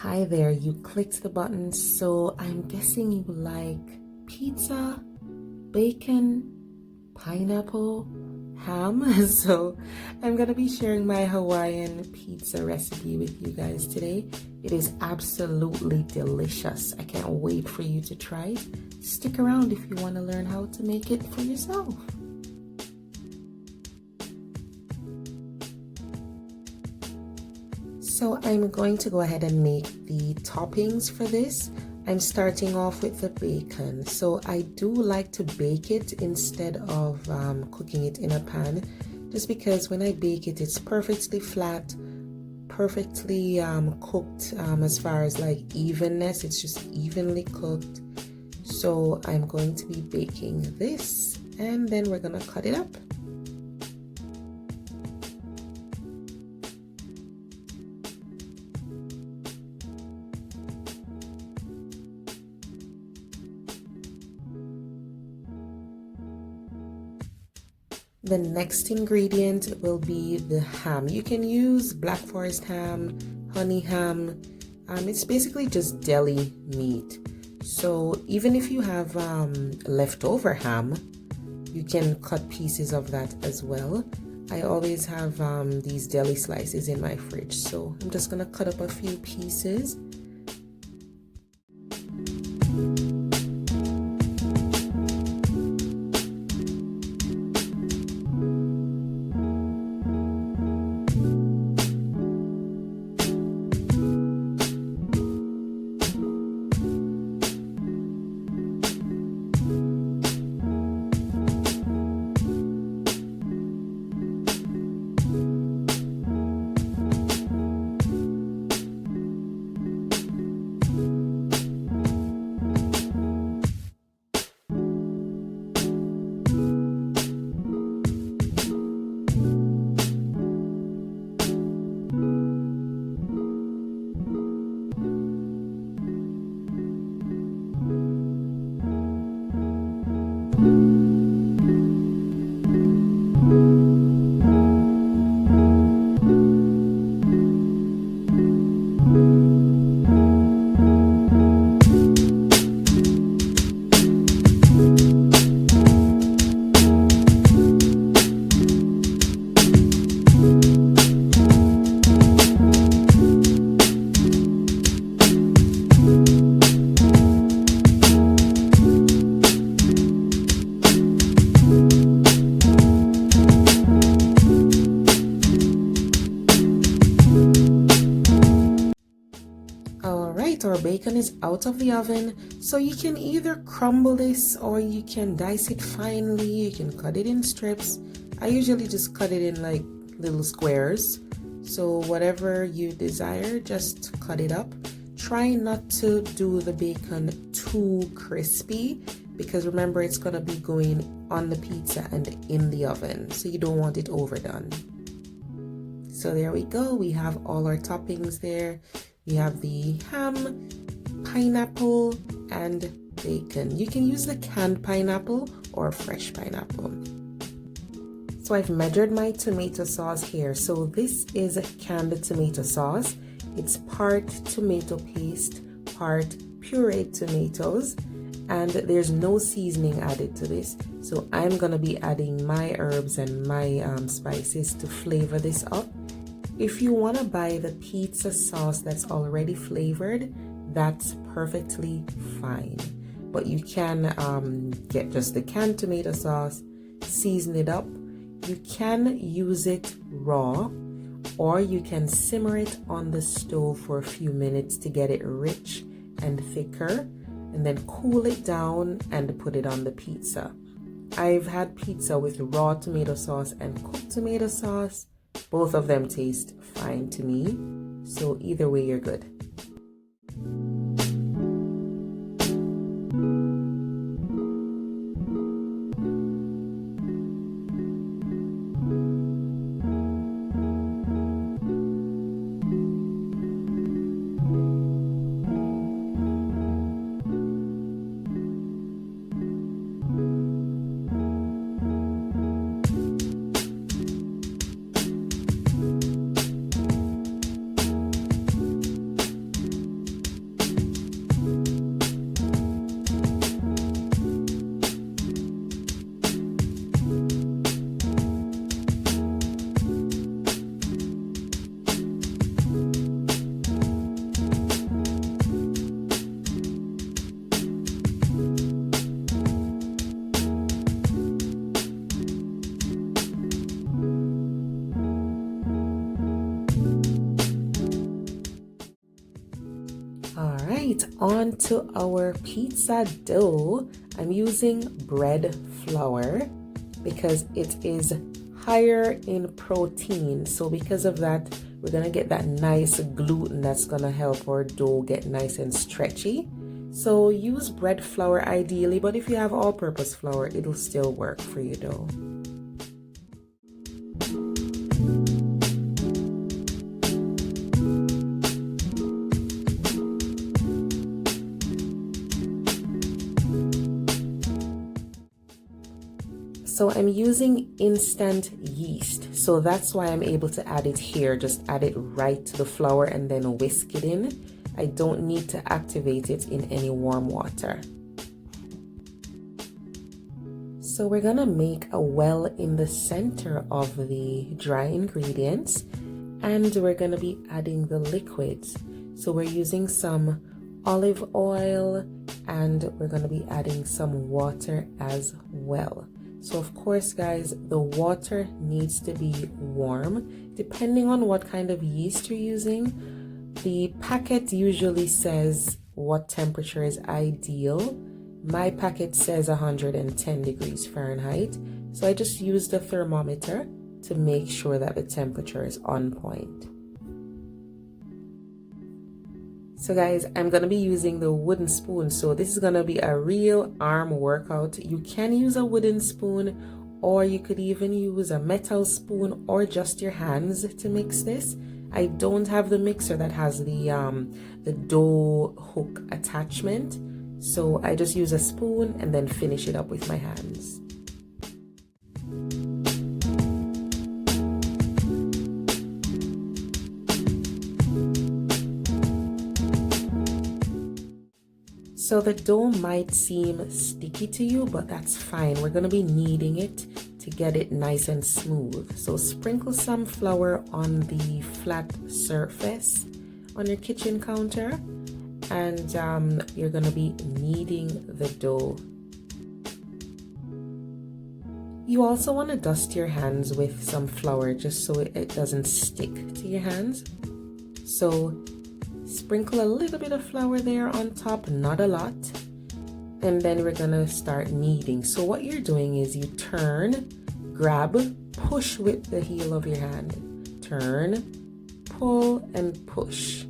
Hi there, you clicked the button, so I'm guessing you like pizza, bacon, pineapple, ham. So I'm gonna be sharing my Hawaiian pizza recipe with you guys today. It is absolutely delicious. I can't wait for you to try it. Stick around if you want to learn how to make it for yourself. So I'm going to go ahead and make the toppings for this. I'm starting off with the bacon. So I do like to bake it instead of cooking it in a pan, just because when I bake it, it's perfectly flat, perfectly cooked as far as like evenness. It's just evenly cooked. So I'm going to be baking this and then we're gonna cut it up. The next ingredient will be the ham. You can use Black Forest ham, honey ham. It's basically just deli meat. So even if you have leftover ham, you can cut pieces of that as well. I always have these deli slices in my fridge, so I'm just gonna cut up a few pieces. Our bacon is out of the oven, so you can either crumble this or you can dice it finely. You can cut it in strips. I usually just cut it in like little squares, so whatever you desire, just cut it up. Try not to do the bacon too crispy, because remember, it's gonna be going on the pizza and in the oven, so you don't want it overdone. So there we go, we have all our toppings there. We have the ham, pineapple, and bacon. You can use the canned pineapple or fresh pineapple. So I've measured my tomato sauce here. So this is a canned tomato sauce. It's part tomato paste, part pureed tomatoes, and there's no seasoning added to this. So I'm gonna be adding my herbs and my spices to flavor this up. If you want to buy the pizza sauce that's already flavored, that's perfectly fine. But you can get just the canned tomato sauce, season it up. You can use it raw, or you can simmer it on the stove for a few minutes to get it rich and thicker, and then cool it down and put it on the pizza. I've had pizza with raw tomato sauce and cooked tomato sauce. Both of them taste fine to me, so either way you're good. All right, on to our pizza dough. I'm using bread flour because it is higher in protein. So because of that, we're gonna get that nice gluten that's gonna help our dough get nice and stretchy. So use bread flour ideally, but if you have all-purpose flour, it'll still work for your dough. So I'm using instant yeast, so that's why I'm able to add it here. Just add it right to the flour and then whisk it in. I don't need to activate it in any warm water. So we're gonna make a well in the center of the dry ingredients, and we're gonna be adding the liquids. So we're using some olive oil, and we're gonna be adding some water as well. So of course, guys, the water needs to be warm. Depending on what kind of yeast you're using, the packet usually says what temperature is ideal. My packet says 110 degrees Fahrenheit. So I just use the thermometer to make sure that the temperature is on point. So guys, I'm going to be using the wooden spoon. So this is going to be a real arm workout. You can use a wooden spoon, or you could even use a metal spoon or just your hands to mix this. I don't have the mixer that has the dough hook attachment. So I just use a spoon and then finish it up with my hands. So the dough might seem sticky to you, but that's fine. We're going to be kneading it to get it nice and smooth. So sprinkle some flour on the flat surface on your kitchen counter, and you're going to be kneading the dough. You also want to dust your hands with some flour just so it doesn't stick to your hands. So sprinkle a little bit of flour there on top, not a lot, and then we're gonna start kneading. So what you're doing is you turn, grab, push with the heel of your hand, turn, pull, and push.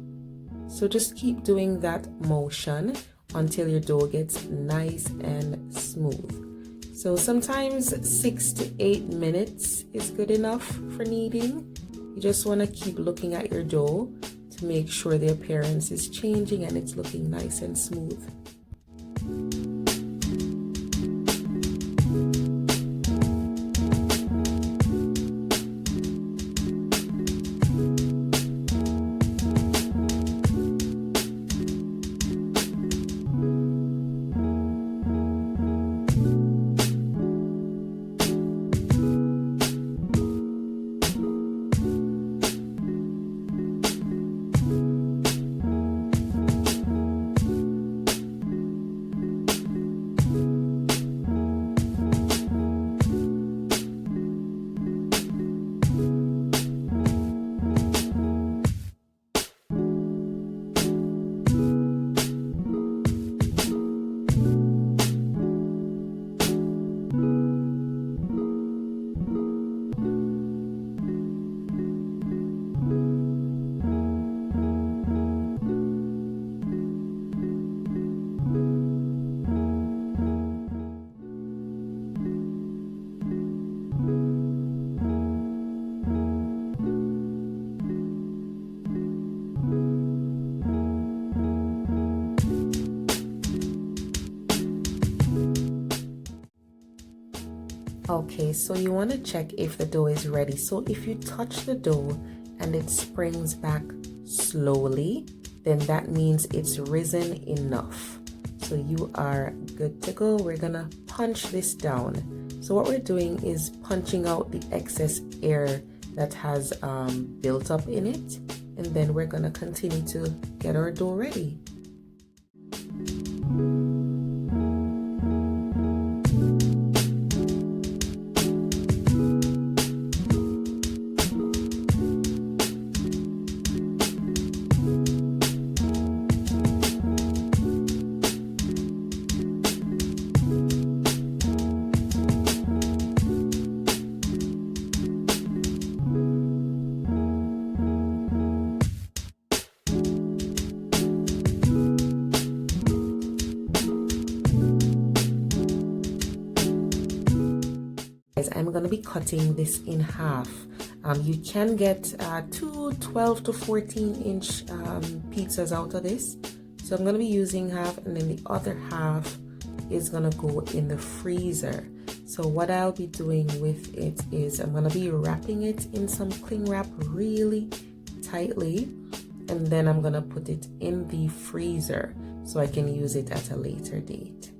So just keep doing that motion until your dough gets nice and smooth. So sometimes 6 to 8 minutes is good enough for kneading. You just want to keep looking at your dough to make sure the appearance is changing and it's looking nice and smooth. Okay, so you want to check if the dough is ready. So if you touch the dough and it springs back slowly, then that means it's risen enough. So you are good to go. We're gonna punch this down. So what we're doing is punching out the excess air that has built up in it, and then we're gonna continue to get our dough ready. I'm going to be cutting this in half. You can get two 12 to 14 inch pizzas out of this. So I'm going to be using half, and then the other half is going to go in the freezer. So what I'll be doing with it is I'm going to be wrapping it in some cling wrap really tightly, and then I'm going to put it in the freezer so I can use it at a later date.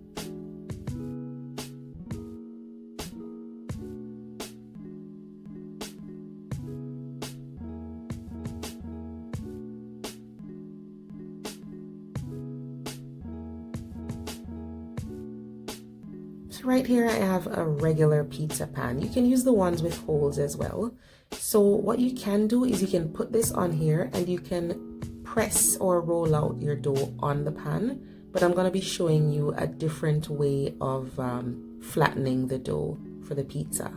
Right here I have a regular pizza pan. You can use the ones with holes as well. So what you can do is you can put this on here and you can press or roll out your dough on the pan, but I'm going to be showing you a different way of flattening the dough for the pizza.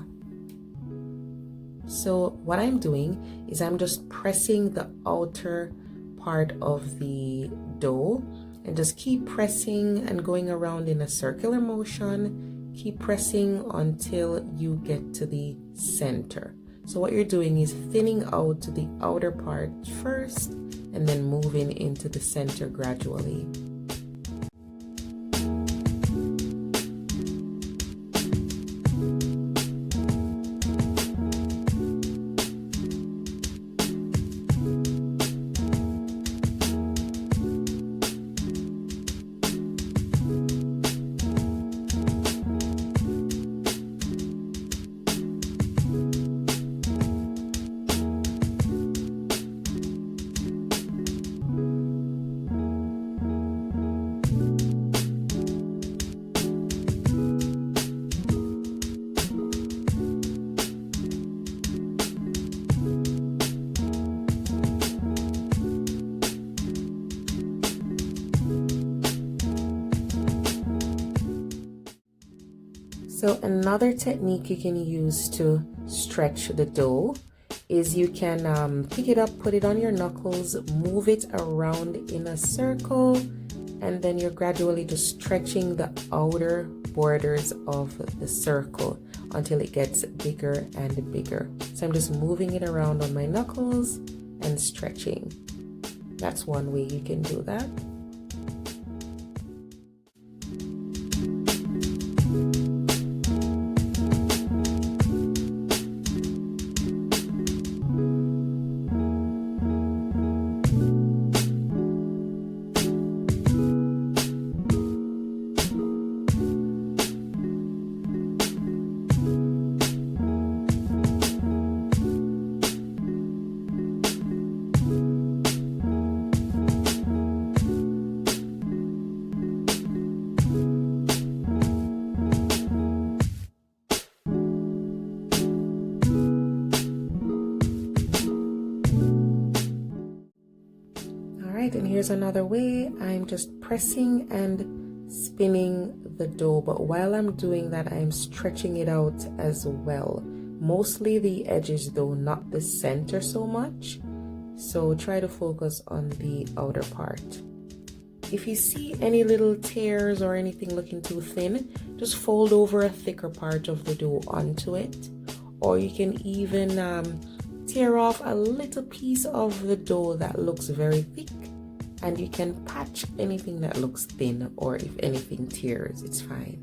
So what I'm doing is I'm just pressing the outer part of the dough and just keep pressing and going around in a circular motion. Keep pressing until you get to the center. So what you're doing is thinning out the outer part first and then moving into the center gradually. So another technique you can use to stretch the dough is you can pick it up, put it on your knuckles, move it around in a circle, and then you're gradually just stretching the outer borders of the circle until it gets bigger and bigger. So I'm just moving it around on my knuckles and stretching. That's one way you can do that. And here's another way. I'm just pressing and spinning the dough, but while I'm doing that, I'm stretching it out as well. Mostly the edges though, not the center so much. So try to focus on the outer part. If you see any little tears or anything looking too thin, just fold over a thicker part of the dough onto it. Or you can even tear off a little piece of the dough that looks very thick, and you can patch anything that looks thin, or if anything tears, it's fine.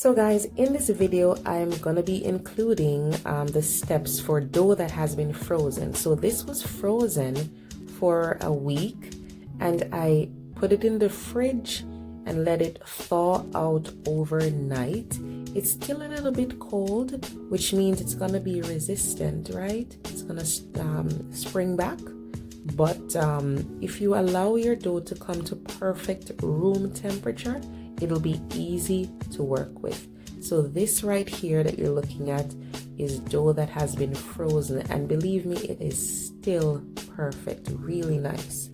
So guys, in this video, I'm going to be including the steps for dough that has been frozen. So this was frozen for a week and I put it in the fridge and let it thaw out overnight. It's still a little bit cold, which means it's going to be resistant, right? It's going to spring back. But if you allow your dough to come to perfect room temperature, it'll be easy to work with. So this right here that you're looking at is dough that has been frozen, and believe me, it is still perfect, really nice.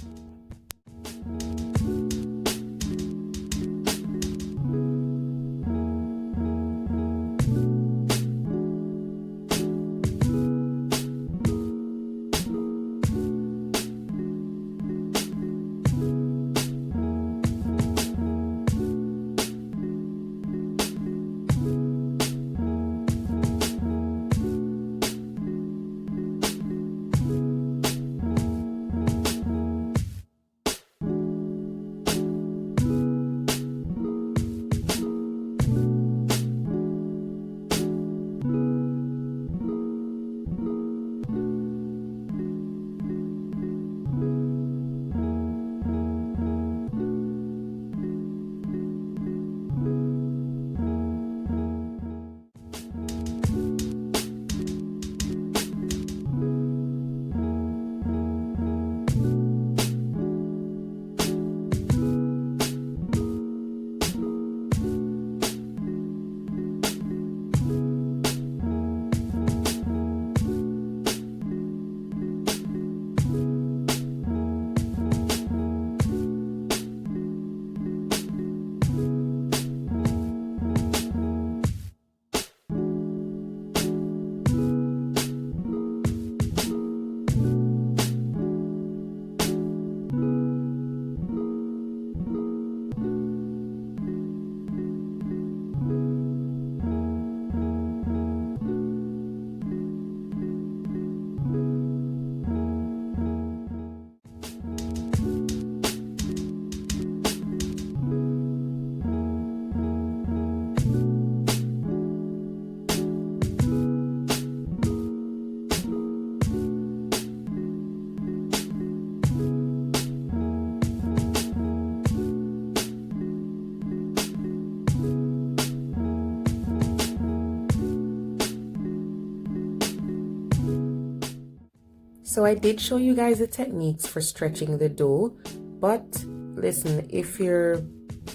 So I did show you guys the techniques for stretching the dough, but listen, if you're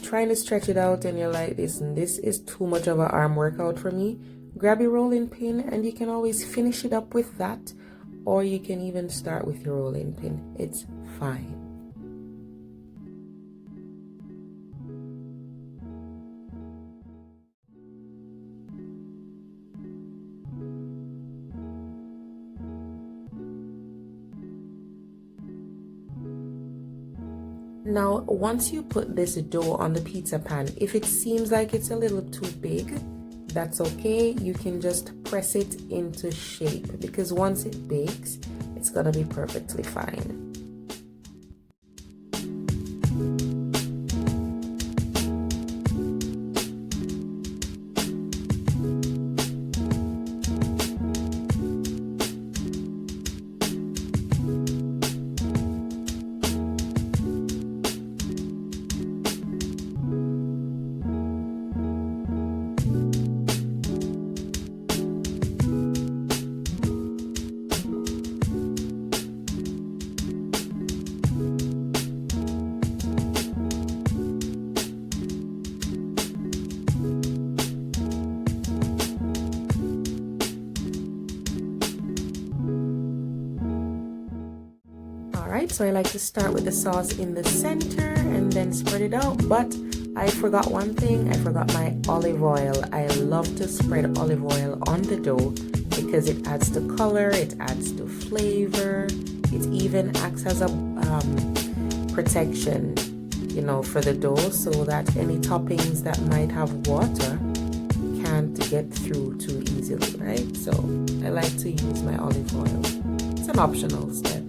trying to stretch it out and you're like, listen, this is too much of an arm workout for me, grab your rolling pin and you can always finish it up with that, or you can even start with your rolling pin. It's fine. Now, once you put this dough on the pizza pan, if it seems like it's a little too big, that's okay. You can just press it into shape, because once it bakes, it's gonna be perfectly fine. Alright, so I like to start with the sauce in the center and then spread it out, but I forgot one thing. I forgot my olive oil. I love to spread olive oil on the dough because it adds to color, it adds to flavor, it even acts as a protection, you know, for the dough, so that any toppings that might have water can't get through too easily, right? So I like to use my olive oil. It's an optional step.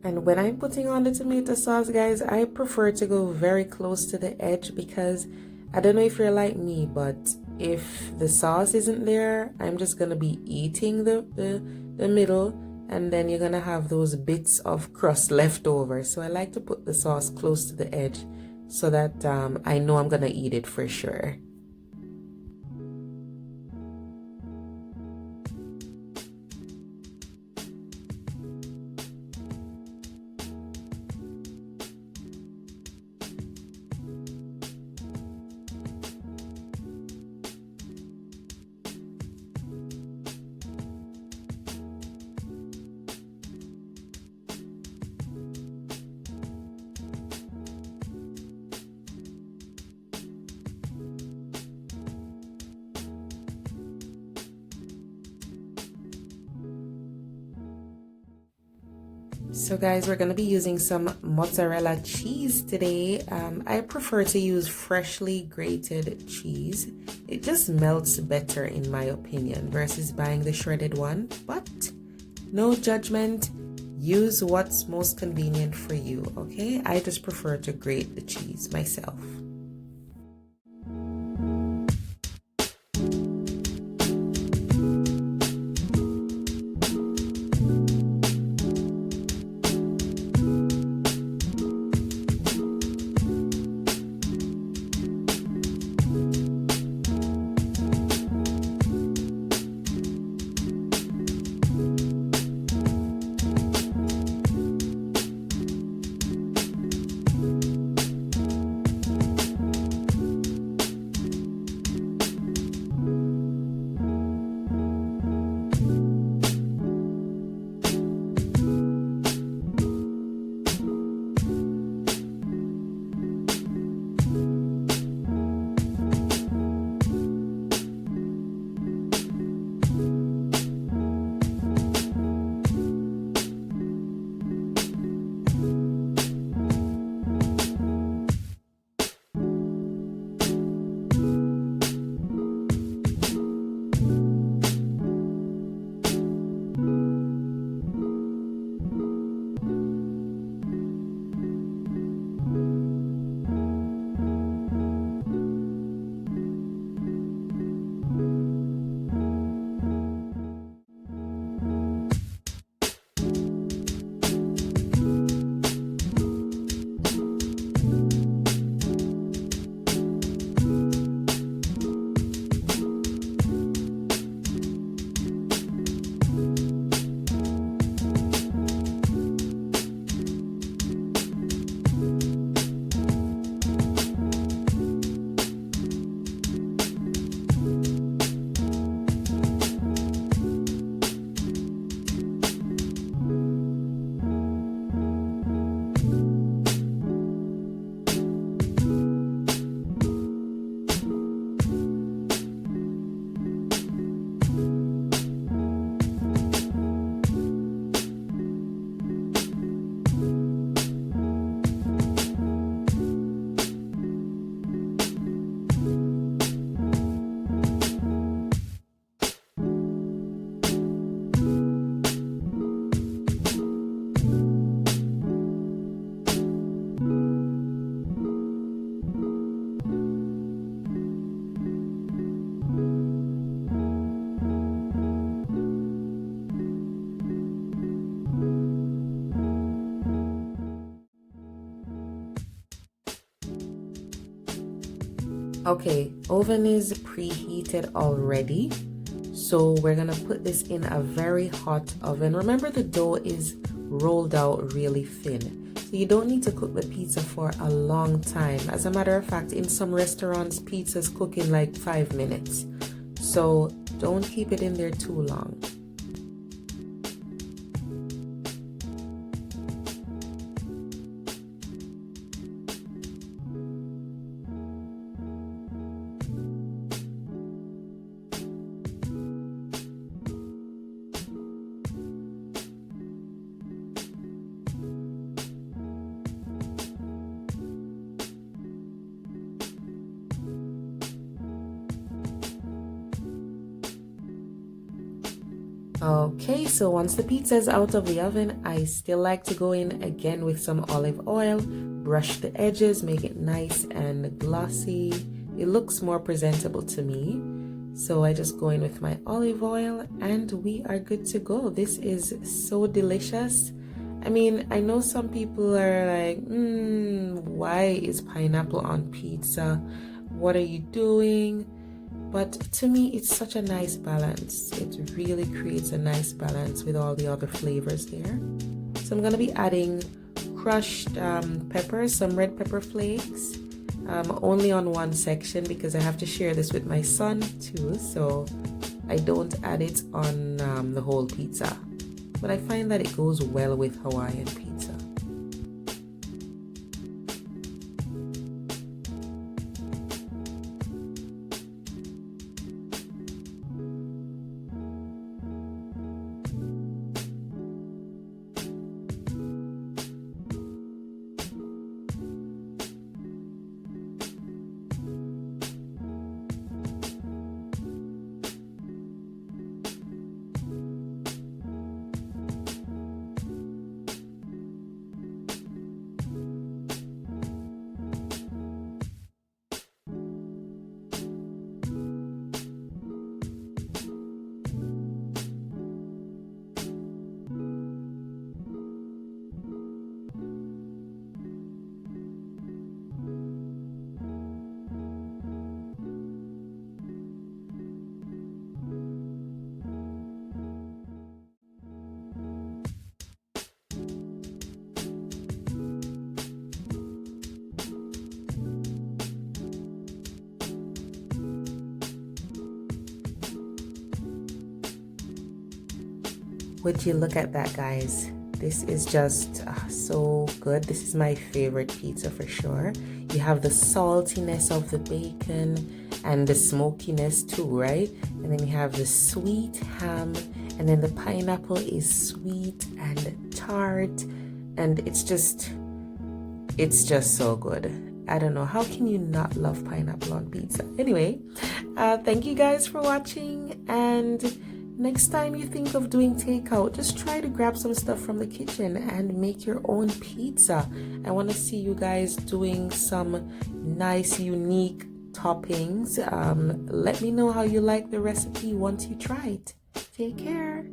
And when I'm putting on the tomato sauce, guys, I prefer to go very close to the edge because I don't know if you're like me, but if the sauce isn't there, I'm just gonna be eating the middle, and then you're gonna have those bits of crust left over. So I like to put the sauce close to the edge so that I know I'm gonna eat it for sure. So guys, we're going to be using some mozzarella cheese today. I prefer to use freshly grated cheese. It just melts better in my opinion versus buying the shredded one. But no judgment, use what's most convenient for you, okay? I just prefer to grate the cheese myself. Okay, oven is preheated already. So we're gonna put this in a very hot oven. Remember, the dough is rolled out really thin. So you don't need to cook the pizza for a long time. As a matter of fact, in some restaurants, pizza's cook in like 5 minutes. So don't keep it in there too long. Okay, so once the pizza is out of the oven, I still like to go in again with some olive oil, brush the edges, make it nice and glossy. It looks more presentable to me. So I just go in with my olive oil and we are good to go. This is so delicious. I mean, I know some people are like, why is pineapple on pizza? What are you doing? But to me, it's such a nice balance. It really creates a nice balance with all the other flavors there. So I'm going to be adding crushed peppers, some red pepper flakes, only on one section because I have to share this with my son too. So I don't add it on the whole pizza. But I find that it goes well with Hawaiian pizza. Would you look at that, guys? This is just so good. This is my favorite pizza for sure. You have the saltiness of the bacon and the smokiness too, right? And then you have the sweet ham, and then the pineapple is sweet and tart, and it's just so good. I don't know, how can you not love pineapple on pizza? Anyway, thank you guys for watching, and next time you think of doing takeout, just try to grab some stuff from the kitchen and make your own pizza. I want to see you guys doing some nice, unique toppings. Let me know how you like the recipe once you try it. Take care.